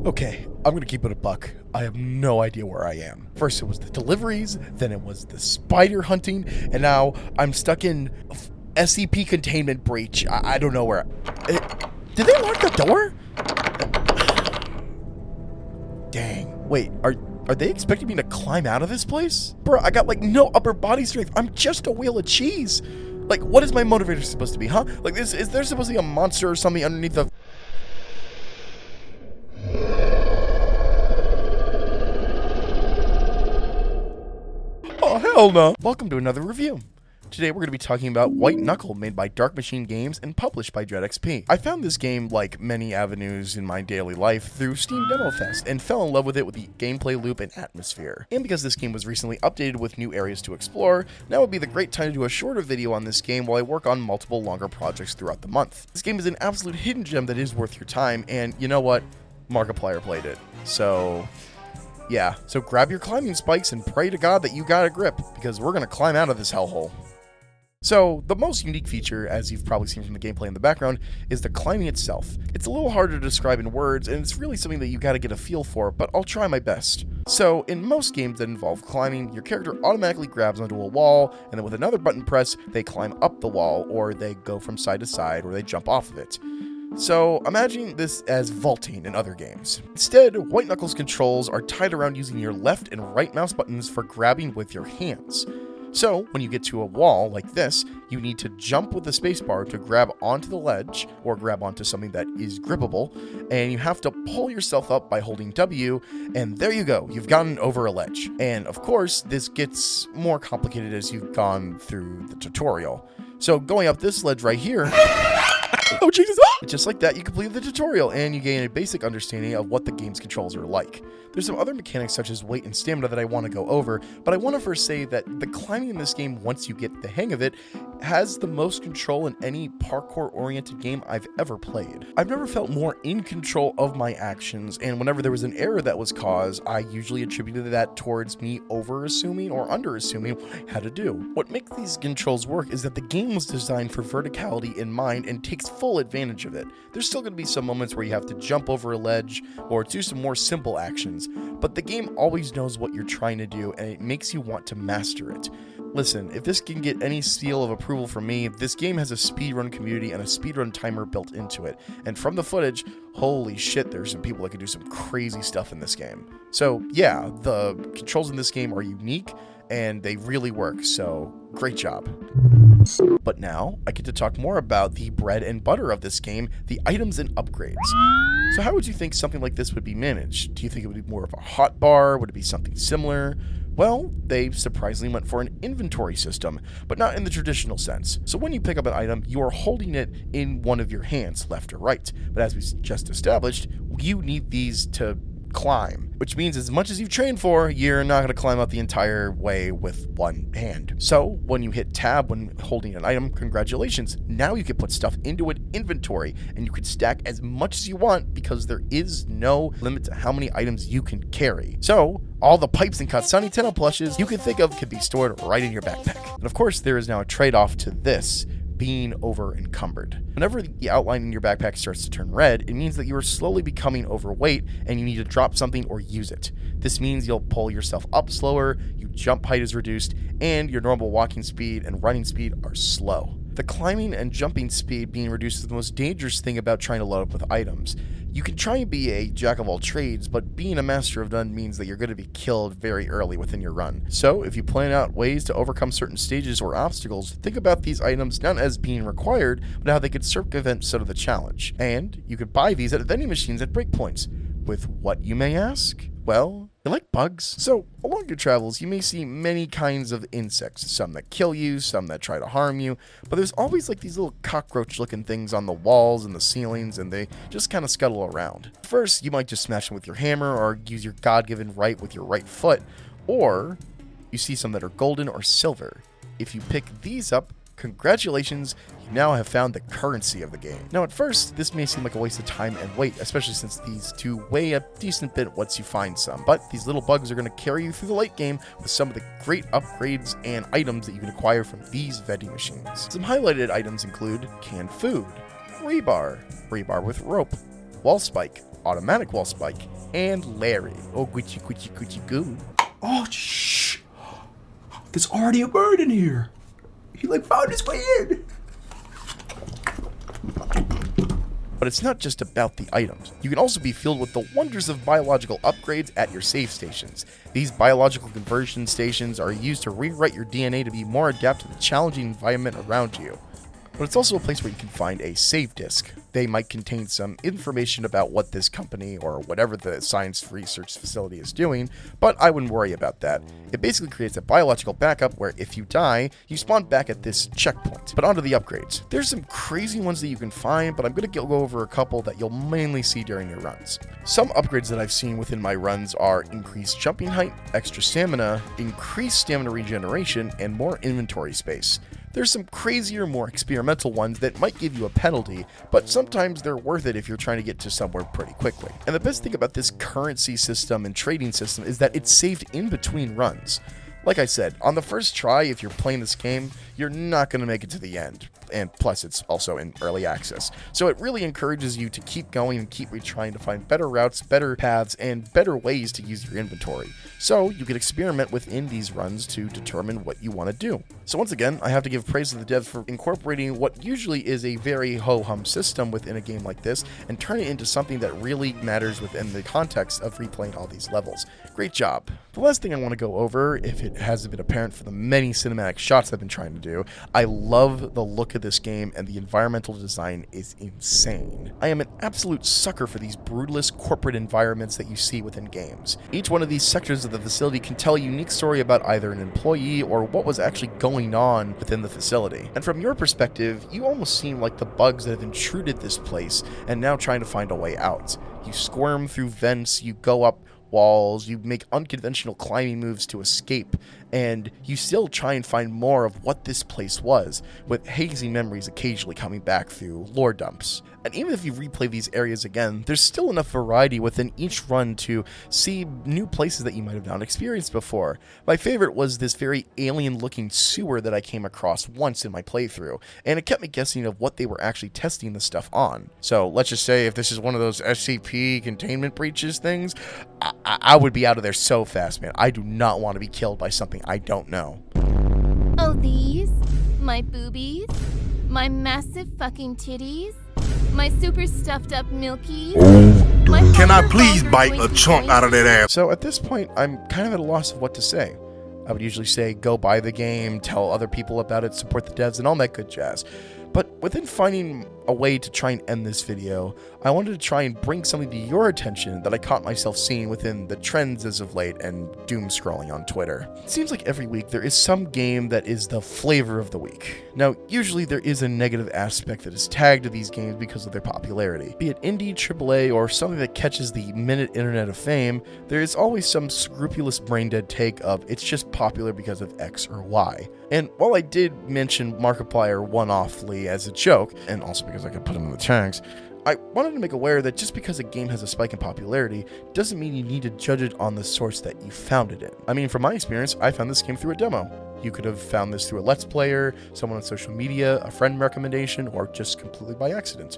Okay, I'm gonna keep it a buck. I have no idea where I am. First it was the deliveries, then it was the spider hunting, and now I'm stuck in SCP containment breach. I don't know where. Did they lock the door? Dang. Wait, are they expecting me to climb out of this place? Bro, I got like no upper body strength. I'm just a wheel of cheese. Like, what is my motivator supposed to be, huh? Like, is there supposed to be a monster or something underneath the... Oh, hell no. Welcome to another review. Today we're going to be talking about White Knuckle, made by Dark Machine Games and published by DreadXP. I found this game, like many avenues in my daily life, through Steam Demo Fest and fell in love with it with the gameplay loop and atmosphere. And because this game was recently updated with new areas to explore, now would be the great time to do a shorter video on this game while I work on multiple longer projects throughout the month. This game is an absolute hidden gem that is worth your time, and you know what? Markiplier played it. So... yeah, so grab your climbing spikes and pray to God that you got a grip, because we're going to climb out of this hellhole. So, the most unique feature, as you've probably seen from the gameplay in the background, is the climbing itself. It's a little harder to describe in words, and it's really something that you gotta get a feel for, but I'll try my best. So, in most games that involve climbing, your character automatically grabs onto a wall, and then with another button press, they climb up the wall, or they go from side to side, or they jump off of it. So, imagine this as vaulting in other games. Instead, White Knuckle's controls are tied around using your left and right mouse buttons for grabbing with your hands. So, when you get to a wall like this, you need to jump with the spacebar to grab onto the ledge, or grab onto something that is grippable, and you have to pull yourself up by holding W, and there you go, you've gotten over a ledge. And of course, this gets more complicated as you've gone through the tutorial. So, going up this ledge right here... oh, Jesus! Just like that, you complete the tutorial, and you gain a basic understanding of what the game's controls are like. There's some other mechanics such as weight and stamina that I want to go over, but I want to first say that the climbing in this game, once you get the hang of it, has the most control in any parkour-oriented game I've ever played. I've never felt more in control of my actions, and whenever there was an error that was caused, I usually attributed that towards me over-assuming or under-assuming what I had to do. What makes these controls work is that the game was designed for verticality in mind and takes full advantage of it. There's still going to be some moments where you have to jump over a ledge or do some more simple actions, but the game always knows what you're trying to do, and it makes you want to master it. Listen, if this can get any seal of approval from me, this game has a speedrun community and a speedrun timer built into it. And from the footage, holy shit, there's some people that can do some crazy stuff in this game. So yeah, the controls in this game are unique, and they really work, so great job. But now, I get to talk more about the bread and butter of this game, the items and upgrades. So how would you think something like this would be managed? Do you think it would be more of a hotbar? Would it be something similar? Well, they surprisingly went for an inventory system, but not in the traditional sense. So when you pick up an item, you are holding it in one of your hands, left or right. But as we just established, you need these to climb, which means as much as you've trained for, you're not going to climb out the entire way with one hand. So when you hit tab when holding an item, congratulations, now you can put stuff into an inventory, and you can stack as much as you want because there is no limit to how many items you can carry. So all the pipes and Katsani Tenno plushes you can think of can be stored right in your backpack. And of course, there is now a trade-off to this: being over encumbered. Whenever the outline in your backpack starts to turn red, it means that you are slowly becoming overweight and you need to drop something or use it. This means you'll pull yourself up slower, your jump height is reduced, and your normal walking speed and running speed are slow. The climbing and jumping speed being reduced is the most dangerous thing about trying to load up with items. You can try and be a jack of all trades, but being a master of none means that you're going to be killed very early within your run. So if you plan out ways to overcome certain stages or obstacles, think about these items not as being required, but how they could circumvent some of the challenge. And you could buy these at vending machines at breakpoints. With what, you may ask? Well, you like bugs? So, along your travels, you may see many kinds of insects. Some that kill you, some that try to harm you, but there's always like these little cockroach-looking things on the walls and the ceilings, and they just kind of scuttle around. First, you might just smash them with your hammer, or use your God-given right with your right foot, or you see some that are golden or silver. If you pick these up, congratulations, you now have found the currency of the game. Now at first, this may seem like a waste of time and weight, especially since these two weigh a decent bit once you find some, but these little bugs are going to carry you through the late game with some of the great upgrades and items that you can acquire from these vending machines. Some highlighted items include canned food, rebar with rope, wall spike, automatic wall spike, and Larry. Oh, Gucci, Gucci, Gucci, goo. Oh, shh. There's already a bird in here. He like found his way in. But it's not just about the items. You can also be filled with the wonders of biological upgrades at your save stations. These biological conversion stations are used to rewrite your DNA to be more adapted to the challenging environment around you. But it's also a place where you can find a save disk. They might contain some information about what this company or whatever the science research facility is doing, but I wouldn't worry about that. It basically creates a biological backup where if you die, you spawn back at this checkpoint. But onto the upgrades. There's some crazy ones that you can find, but I'm going to go over a couple that you'll mainly see during your runs. Some upgrades that I've seen within my runs are increased jumping height, extra stamina, increased stamina regeneration, and more inventory space. There's some crazier, more experimental ones that might give you a penalty, but sometimes they're worth it if you're trying to get to somewhere pretty quickly. And the best thing about this currency system and trading system is that it's saved in between runs. Like I said, on the first try, if you're playing this game, you're not going to make it to the end. And plus, it's also in early access. So it really encourages you to keep going and keep retrying to find better routes, better paths, and better ways to use your inventory. So you can experiment within these runs to determine what you want to do. So once again, I have to give praise to the devs for incorporating what usually is a very ho-hum system within a game like this and turn it into something that really matters within the context of replaying all these levels. Great job. The last thing I want to go over, if it hasn't been apparent for the many cinematic shots I've been trying to do, I love the look of this game and the environmental design is insane. I am an absolute sucker for these brutalist corporate environments that you see within games. Each one of these sectors of the facility can tell a unique story about either an employee or what was actually going on within the facility. And from your perspective, you almost seem like the bugs that have intruded this place and now trying to find a way out. You squirm through vents, you go up walls, you make unconventional climbing moves to escape, and you still try and find more of what this place was, with hazy memories occasionally coming back through lore dumps. And even if you replay these areas again, there's still enough variety within each run to see new places that you might have not experienced before. My favorite was this very alien-looking sewer that I came across once in my playthrough, and it kept me guessing of what they were actually testing the stuff on. So let's just say if this is one of those SCP containment breaches things, I would be out of there so fast, man. I do not want to be killed by something I don't know. Oh, these? My boobies? My massive fucking titties? My super stuffed up milkies? Can I please bite a chunk out of that ass? So at this point, I'm kind of at a loss of what to say. I would usually say go buy the game, tell other people about it, support the devs, and all that good jazz. But within finding a way to try and end this video, I wanted to try and bring something to your attention that I caught myself seeing within the trends as of late and doom scrolling on Twitter. It seems like every week there is some game that is the flavor of the week. Now, usually there is a negative aspect that is tagged to these games because of their popularity. Be it indie, AAA, or something that catches the minute internet of fame, there is always some scrupulous brain-dead take of it's just popular because of X or Y. And while I did mention Markiplier one-offly as a joke, and also because I could put him in the tags, I wanted to make aware that just because a game has a spike in popularity doesn't mean you need to judge it on the source that you found it in. I mean, from my experience, I found this game through a demo. You could have found this through a Let's Player, someone on social media, a friend recommendation, or just completely by accident.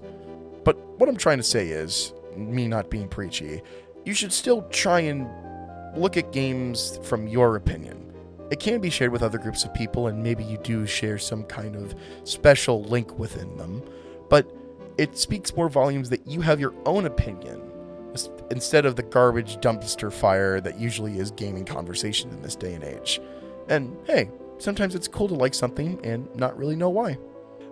But what I'm trying to say is, me not being preachy, you should still try and look at games from your opinion. It can be shared with other groups of people, and maybe you do share some kind of special link within them, but it speaks more volumes that you have your own opinion, instead of the garbage dumpster fire that usually is gaming conversation in this day and age. And hey, sometimes it's cool to like something and not really know why.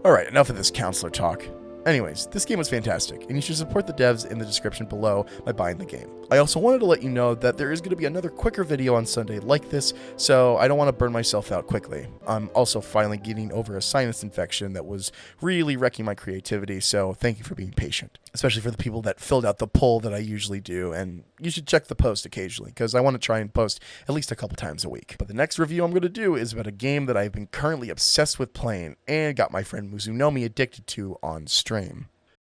Alright, enough of this counselor talk. Anyways, this game was fantastic, and you should support the devs in the description below by buying the game. I also wanted to let you know that there is going to be another quicker video on Sunday like this, so I don't want to burn myself out quickly. I'm also finally getting over a sinus infection that was really wrecking my creativity, so thank you for being patient. Especially for the people that filled out the poll that I usually do, and you should check the post occasionally, because I want to try and post at least a couple times a week. But the next review I'm going to do is about a game that I've been currently obsessed with playing, and got my friend Muzunomi addicted to on stream.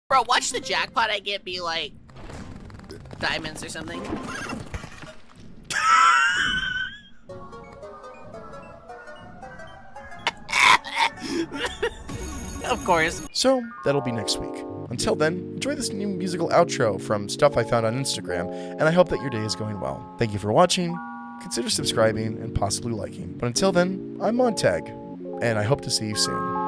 Bro, watch the jackpot I get be like diamonds or something. Of course. So that'll be next week. Until then, enjoy this new musical outro from stuff I found on Instagram, and I hope that your day is going well. Thank you for watching, consider subscribing, and possibly liking. But until then, I'm Montag, and I hope to see you soon.